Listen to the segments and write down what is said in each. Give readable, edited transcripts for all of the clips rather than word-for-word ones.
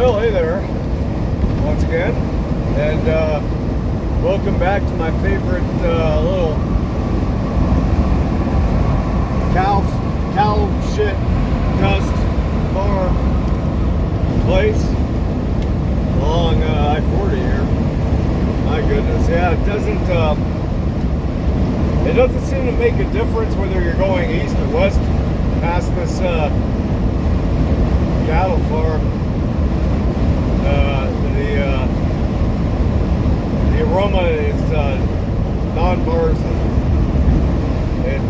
Well, hey there, once again, and welcome back to my favorite little cow shit dust farm place along I-40 here. My goodness, yeah, it doesn't seem to make a difference whether you're going east or west past this cattle farm. The aroma is non-partisan. It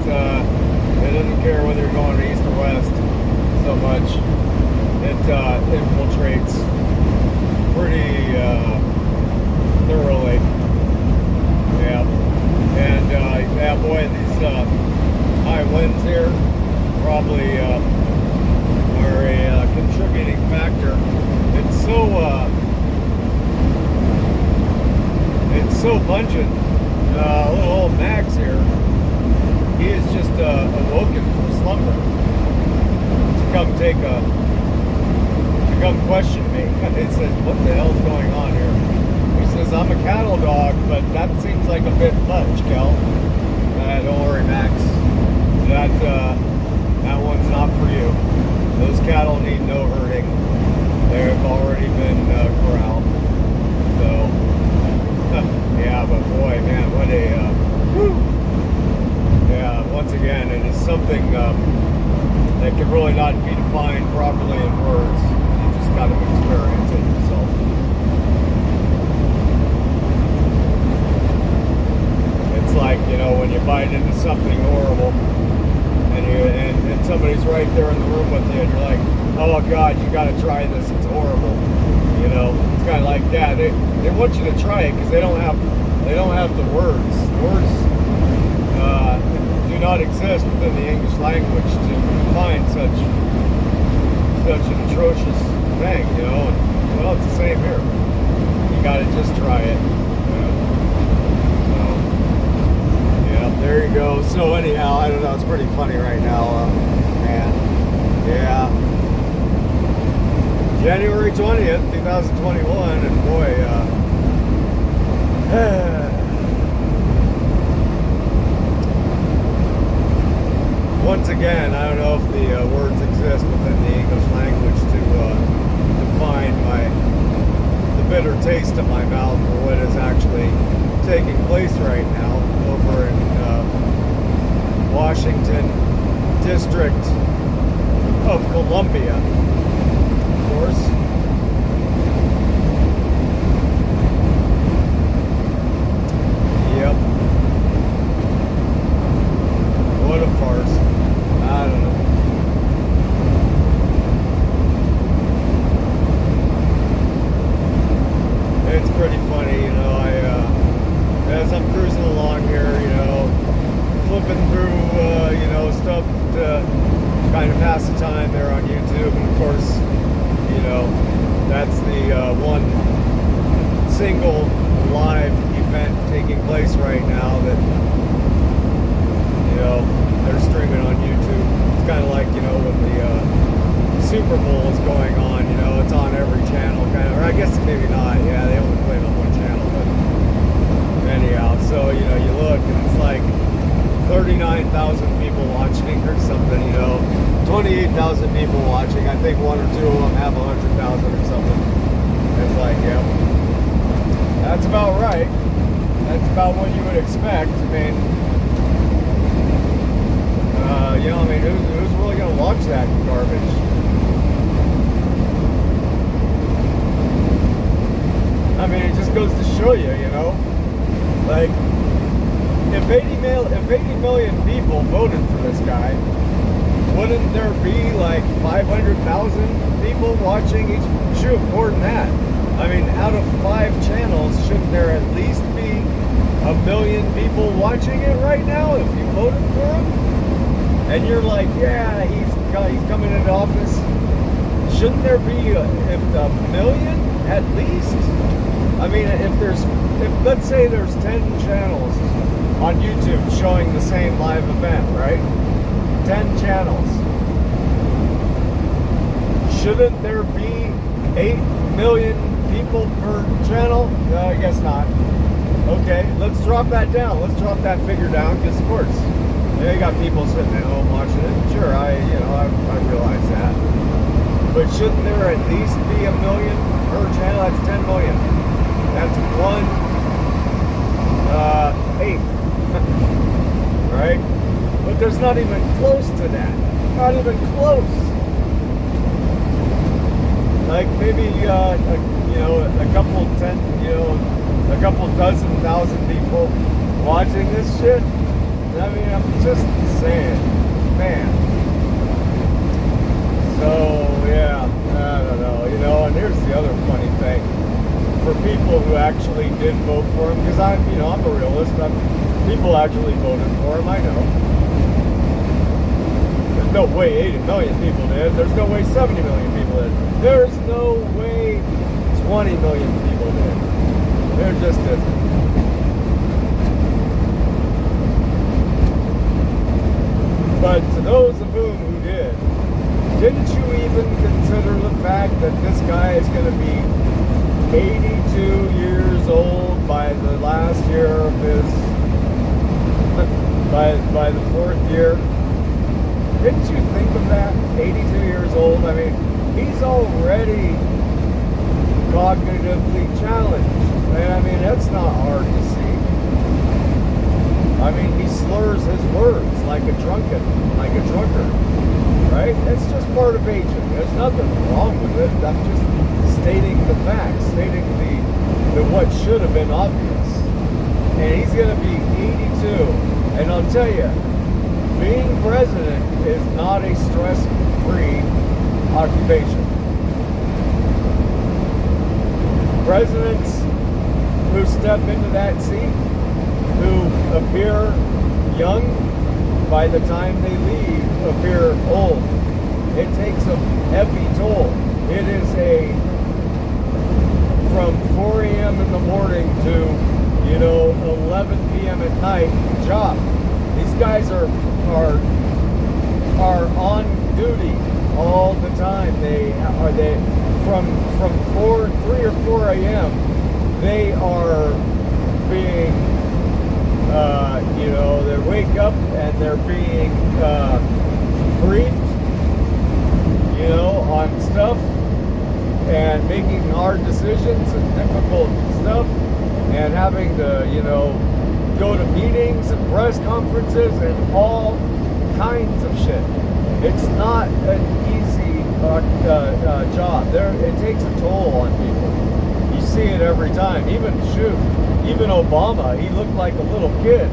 doesn't care whether you're going east or west so much. It infiltrates pretty thoroughly. Yeah, and yeah, boy, these high winds here probably are a contributing factor. It's so pungent. Little old Max here, he is just awoken from slumber to come question me. He says, "What the hell's going on here?" He says, "I'm a cattle dog, but that seems like a bit much, Kel." Don't worry, Max. That one's not for you. Those cattle need no herding. They've already been corralled. So, yeah, but boy, man, what a, yeah, once again, it is something that can really not be defined properly in words. You just got to experience it yourself. It's like, you know, when you bite into something horrible, and somebody's right there in the room with you, and you're like, "Oh God, you got to try this. It's horrible." You know, it's kind of like that. They want you to try it because they don't have the words. Words do not exist within the English language to define such an atrocious thing. You know, and, well, it's the same here. You got to just try it. There you go. So anyhow, I don't know. It's pretty funny right now, man. Yeah. January 20th, 2021, and boy, once again, I don't know if the words exist within the English language to define the bitter taste in my mouth for what is actually taking place right now over in Washington District of Columbia, of course. Yep. What a farce. I don't know. It's pretty funny, you know. As I'm cruising along here, you know, flipping through, you know, stuff to kind of pass the time there on YouTube, and of course, you know, that's the one single live event taking place right now that, you know, they're streaming on YouTube. It's kind of like, you know, when the Super Bowl is going on, you know, it's on every channel, kind of, or I guess maybe not, yeah, they only play it on one channel, but anyhow, so, you know, you look and it's like 39,000 people watching or something, you know, 28,000 people watching. I think one or two of them have 100,000 or something. It's like, yeah, that's about right. That's about what you would expect. I mean, you know, I mean, who's really going to watch that garbage? I mean, it just goes to show you, you know, like, if 80 million people voted for this guy, wouldn't there be like 500,000 people watching each? Shoot, more than that. I mean, out of 5 channels, shouldn't there at least be 1 million people watching it right now if you voted for him? And you're like, yeah, he's coming into office. Shouldn't there be if a million at least? I mean, if let's say there's 10 channels on YouTube showing the same live event, right? 10 channels. Shouldn't there be 8 million people per channel? No, I guess not. Okay, let's drop that down. Let's drop that figure down, because of course, you got people sitting at home watching it. Sure, I realize that. But shouldn't there at least be 1 million per channel? That's 10 million. That's 1/8. Right? But there's not even close to that. Not even close. Like maybe a couple dozen thousand people watching this shit. I mean, I'm just saying, man. So yeah, I don't know, and here's the other funny thing. For people who actually did vote for him, because I'm a realist. People actually voted for him, I know. There's no way 80 million people did. There's no way 70 million people did. There's no way 20 million people did. There just isn't. But to those of whom who did, didn't you even consider the fact that this guy is going to be 82 years old by the last year of his, by the 4th year? Didn't you think of that? 82 years old. I mean, he's already cognitively challenged. And I mean, that's not hard to see. I mean, he slurs his words like a drunkard, right? It's just part of aging. There's nothing wrong with it. I'm just stating the facts, stating the what should have been obvious. And he's going to be 82. And I'll tell you, being president is not a stress-free occupation. Presidents who step into that seat, who appear young, by the time they leave, appear old. It takes a heavy toll. It is from 4 a.m. in the morning to 11 p.m. at night job. These guys are on duty all the time. They from 3 or 4 a.m. they are being they wake up and they're being briefed on stuff and making hard decisions and difficult stuff and having to go to meetings and press conferences and all kinds of shit. It's not an easy job. It takes a toll on people. You see it every time. Even Obama, he looked like a little kid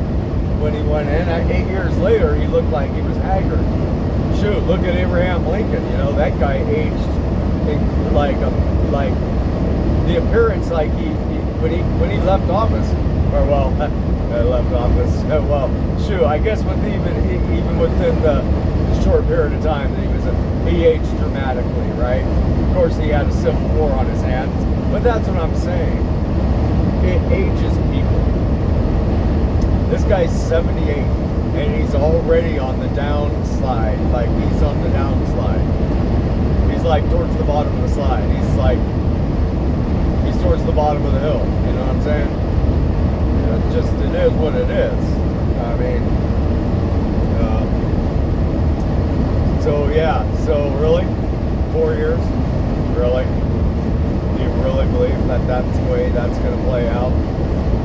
when he went in. 8 years later, he looked like he was haggard. Shoot, look at Abraham Lincoln. That guy aged like the appearance like when he left office, or left office. Well, shoot, I guess even within the short period of time that he aged dramatically, right? Of course, he had a civil war on his hands, but that's what I'm saying. It ages people. This guy's 78, and he's already on the downslide. Like, he's on the downslide. He's like towards the bottom of the slide. He's towards the bottom of the hill. You know what I'm saying? It is what it is. I mean, so really, 4 years? Really? Do you really believe that that's the way that's going to play out?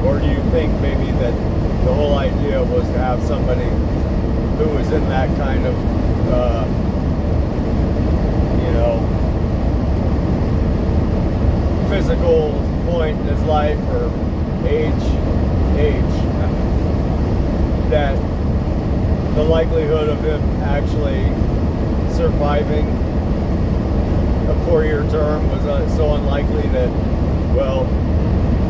Or do you think maybe that the whole idea was to have somebody who was in that kind of, physical point in his life or age, that the likelihood of him actually surviving a 4-year term was so unlikely that,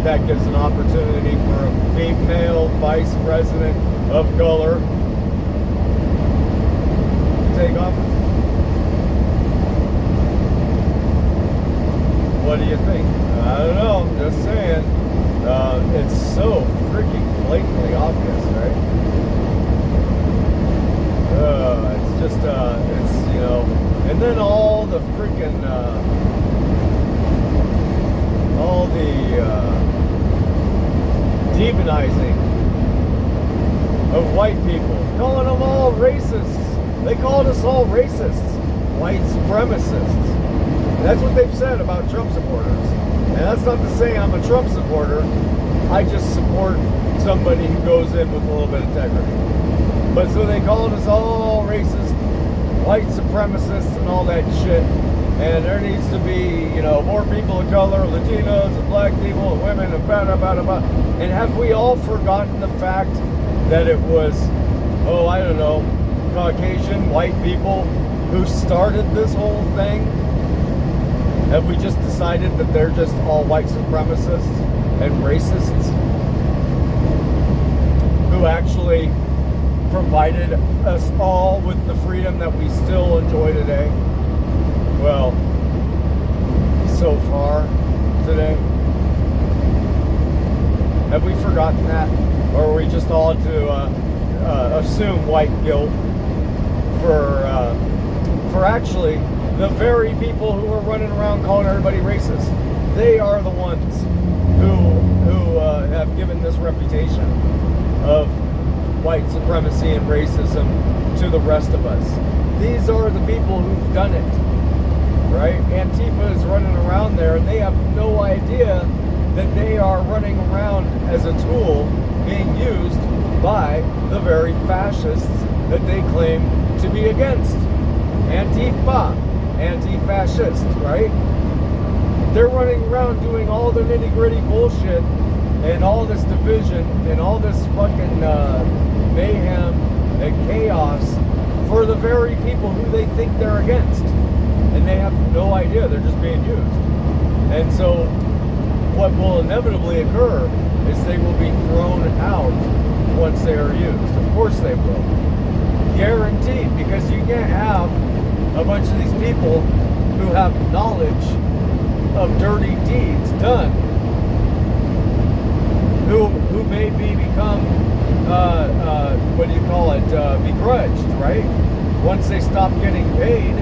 that gives an opportunity for a female vice president of color to take office? What do you think? I don't know, I'm just saying. It's so freaking blatantly obvious, right? It's just, And then all the freaking, all the demonizing of white people, calling them all racists. They called us all racists, white supremacists. That's what they've said about Trump supporters. And that's not to say I'm a Trump supporter. I just support somebody who goes in with a little bit of integrity. But so they called us all racist, white supremacists and all that shit. And there needs to be, you know, more people of color, Latinos and black people and women and blah, blah, blah, blah. And have we all forgotten the fact that it was, oh, I don't know, Caucasian white people who started this whole thing? Have we just decided that they're just all white supremacists and racists who actually provided us all with the freedom that we still enjoy today? Well, so far today. Have we forgotten that? Or are we just all to assume white guilt for actually the very people who are running around calling everybody racist? They are the ones who have given this reputation of white supremacy and racism to the rest of us. These are the people who've done it, right? Antifa is running around there and they have no idea that they are running around as a tool being used by the very fascists that they claim to be against. Antifa, anti-fascist, right? They're running around doing all the nitty-gritty bullshit and all this division and all this fucking mayhem and chaos for the very people who they think they're against. And they have no idea, they're just being used. And so what will inevitably occur is they will be thrown out once they are used. Of course they will. Guaranteed, because you can't have a bunch of these people who have knowledge of dirty deeds done, who maybe become, what do you call it, begrudged, right? Once they stop getting paid,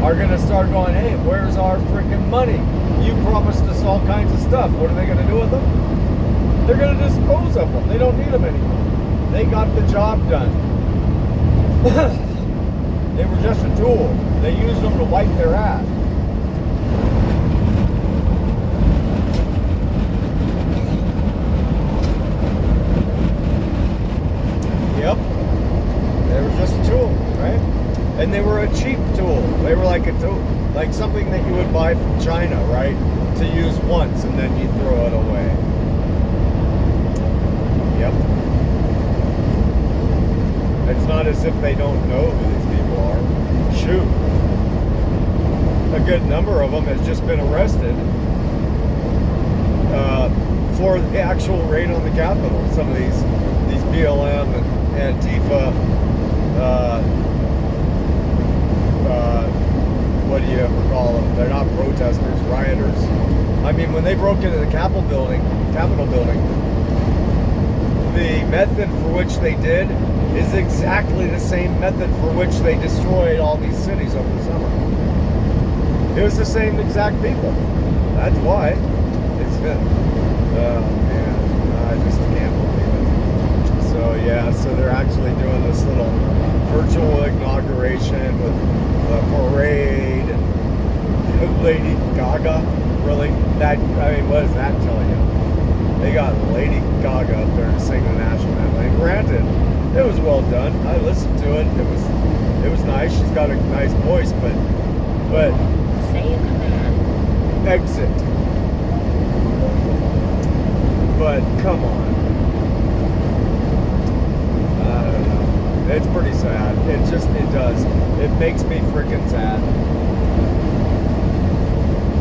are going to start going, hey, where's our freaking money? You promised us all kinds of stuff. What are they going to do with them? They're going to dispose of them. They don't need them anymore. They got the job done. They were just a tool. They used them to wipe their ass. Yep. They were just a tool, right? And they were a cheap tool. They were like a tool, like something that you would buy from China, right? To use once and then you throw it away. Yep. It's not as if they don't know who these people are. Shoot. A good number of them has just been arrested for the actual raid on the Capitol. Some of these BLM and Antifa, what do you ever call them? They're not protesters, rioters. I mean, when they broke into the Capitol building, the method for which they did is exactly the same method for which they destroyed all these cities over the summer. It was the same exact people. That's why. It's man, I just can't believe it. So yeah, so they're actually doing this little virtual inauguration with a parade and Lady Gaga. Really? That, I mean, what does that tell you? They got Lady Gaga up there to sing the national anthem. And granted, it was well done. I listened to it. It was nice. She's got a nice voice, but say a command. Exit. But come on. I don't know. It's pretty sad. It does. It makes me freaking sad.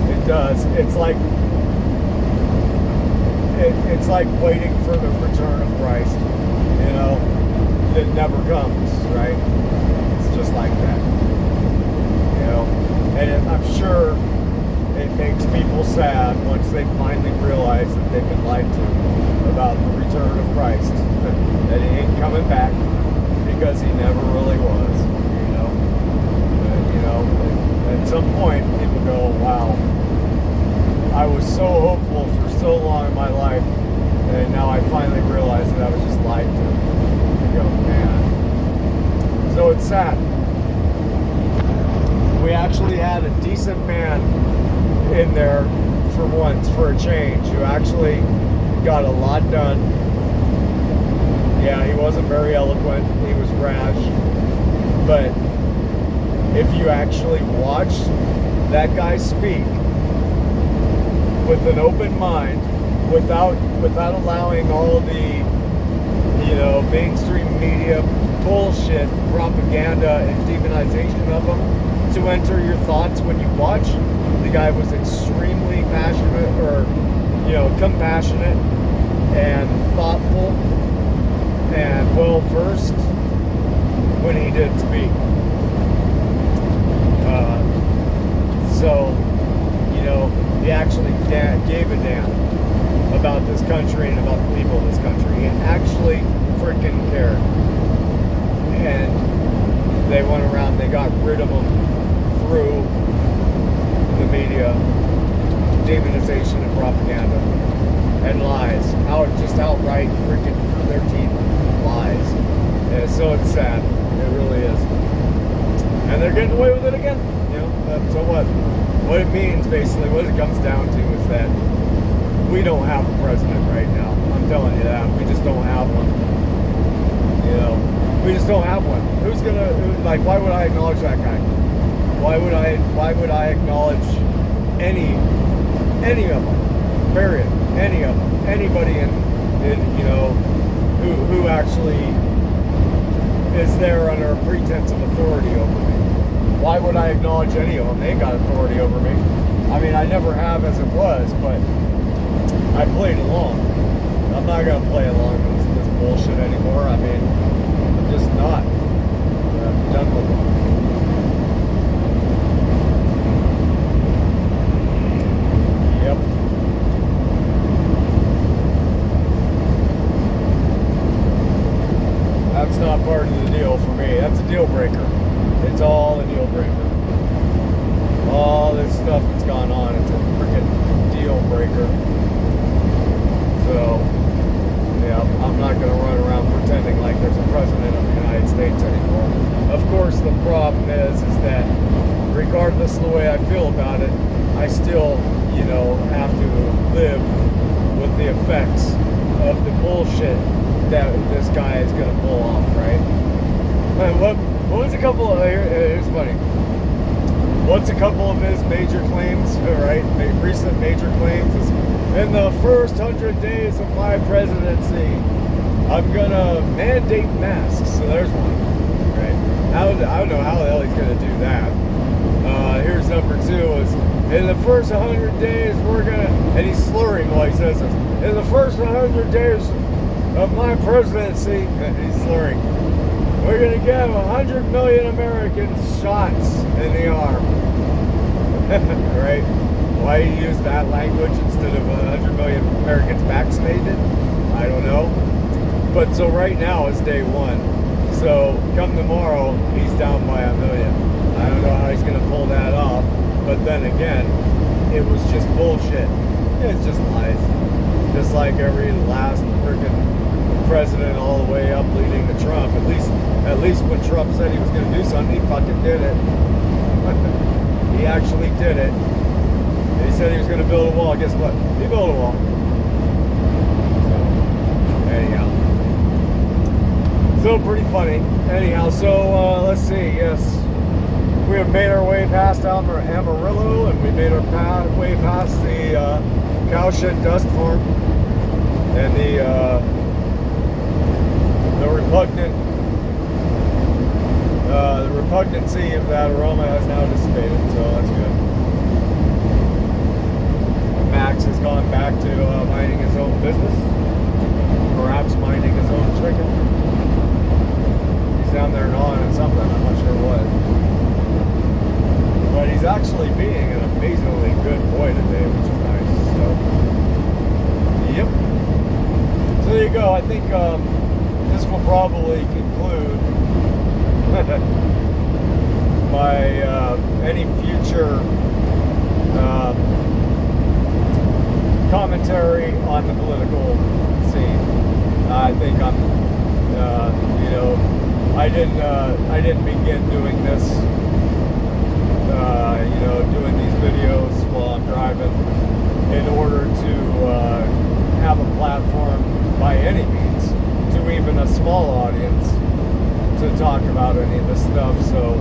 It does. It's like waiting for the return of Christ. You know, it never comes, right? It's just like that. You know, and I'm sure it makes people sad once they finally realize that they've been lied to about the return of Christ, that he ain't coming back because he never really was, you know. some point, people go, wow, I was so hopeful for so long in my life, and now I finally realized that I was just lied to. You go, man. So it's sad. We actually had a decent man in there for once, for a change, who actually got a lot done. Yeah, he wasn't very eloquent, he was rash, but if you actually watch that guy speak with an open mind, without allowing all the, you know, mainstream media bullshit, propaganda, and demonization of him to enter your thoughts when you watch, the guy was extremely passionate, or, you know, compassionate and thoughtful and well versed when he did speak. So, you know, he actually gave a damn about this country and about the people of this country. He actually freaking cared. And they went around, they got rid of him through the media, demonization and propaganda, and lies. Just outright freaking through their teeth lies. Yeah, so it's sad. It really is. And they're getting away with it again. You know, so what? What it means, basically, what it comes down to is that we don't have a president right now. I'm telling you that. We just don't have one. You know, we just don't have one. Who's gonna, like, why would I acknowledge that guy? Why would I acknowledge any of them? Period. Any of them. Anybody in you know, who actually is there under a pretense of authority over me. Why would I acknowledge any of them? They ain't got authority over me. I mean, I never have as it was, but I played along. I'm not going to play along with this bullshit anymore. I mean, I'm just not. I'm done with it. Yep. That's not part of the deal for me. That's a deal breaker. It's all a deal breaker. All this stuff that's gone on, it's a freaking deal breaker. So, yeah, I'm not going to run around pretending like there's a president of the United States anymore. Of course, the problem is that regardless of the way I feel about it, I still, you know, have to live with the effects of the bullshit that this guy is going to pull off, right? What was a couple of, here's funny. What's a couple of his major claims, right? Recent major claims is, in the first 100 days of my presidency, I'm gonna mandate masks. So there's one, right? I don't know how the hell he's gonna do that. Here's number two is, in the first 100 days, we're gonna, and he's slurring while he says this, in the first 100 days of my presidency, and he's slurring, we're going to give 100 million Americans shots in the arm. Right? Why use that language instead of 100 million Americans vaccinated? I don't know. But so right now it's day one. So come tomorrow, he's down by 1 million. I don't know how he's going to pull that off. But then again, it was just bullshit. It's just lies. Just like every last freaking president all the way up leading to Trump. At least when Trump said he was going to do something, he fucking did it. He actually did it. He said he was going to build a wall. Guess what? He built a wall. So, anyhow. So, pretty funny. Anyhow, so, let's see. Yes. We have made our way past Amarillo, and we made our way past the cowshed dust farm. And the repugnancy of that aroma has now dissipated, so that's good. Max has gone back to minding his own business, perhaps minding his own chicken. He's down there gnawing at something, I'm not sure what. But he's actually being an amazingly good boy today, which is nice. So, yep. So there you go. I think this will probably conclude my any future commentary on the political scene. I think I'm, you know, I didn't begin doing this, you know, doing these videos while I'm driving in order to have a platform by any means to even a small audience to talk about any of this stuff. So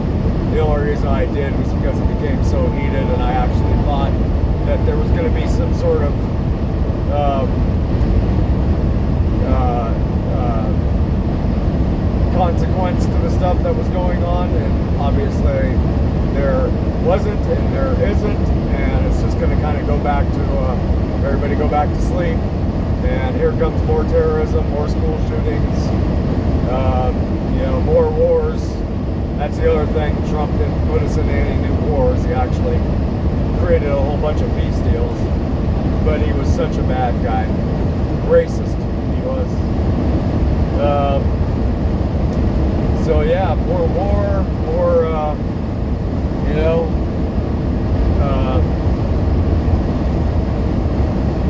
the only reason I did was because it became so heated, and I actually thought that there was going to be some sort of consequence to the stuff that was going on, and obviously there wasn't and there isn't, and it's just going to kind of go back to everybody go back to sleep, and here comes more terrorism, more school shootings, you know, more wars. That's the other thing. Trump didn't put us in any new wars. He actually created a whole bunch of peace deals, but he was such a bad guy. Racist, he was. So yeah, more war, more, you know,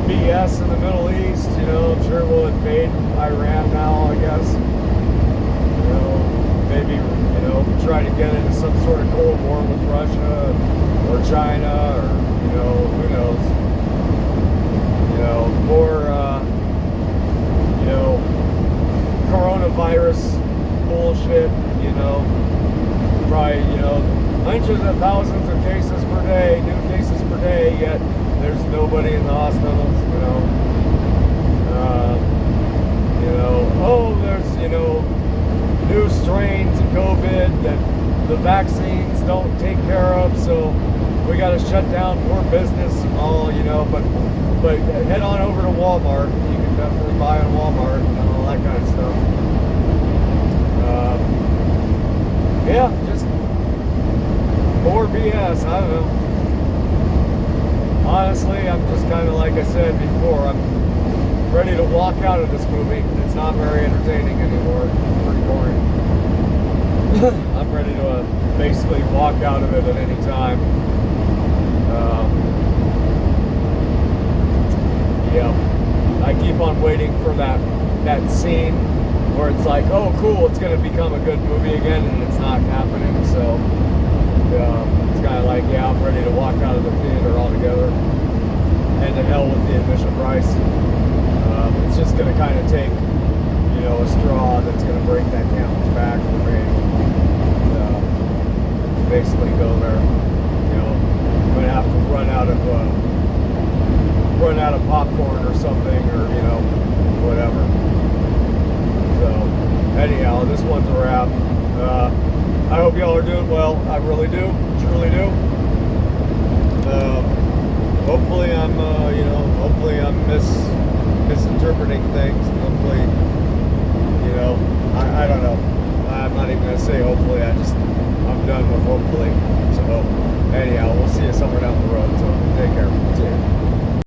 BS in the Middle East. You know, I'm sure we'll invade Iran now, I guess. You know, maybe, you know, try to get into some sort of Cold War with Russia or China, or, you know, who knows. You know, more, you know, coronavirus bullshit, you know, probably, you know, hundreds of thousands of cases per day, new cases per day, yet there's nobody in the hospitals, you know. You know, oh, there's, you know, new strains of COVID that the vaccines don't take care of, so we got to shut down more business, all, you know, but head on over to Walmart. You can definitely buy on Walmart and all that kind of stuff. Yeah, just more BS. I don't know. Honestly, I'm just kind of, like I said before, I'm ready to walk out of this movie. It's not very entertaining anymore. It's pretty boring. I'm ready to basically walk out of it at any time. Yeah, I keep on waiting for that scene where it's like, oh cool, it's going to become a good movie again, and it's not happening. So it's kind of like, yeah, I'm ready to walk out of the theater altogether, and to hell with the admission price. It's just going to kind of take, you know, a straw that's going to break that camel's back for me. To basically go there, you know, I'm going to have to run out of popcorn or something, or, you know, whatever. So anyhow, this one's a wrap. I hope y'all are doing well. I really do, truly do. Hopefully I'm, you know, hopefully I'm misinterpreting things. Hopefully, you know, I don't know. I'm not even gonna say hopefully. I'm done with hopefully. So anyhow, we'll see you somewhere down the road. So take care. See ya.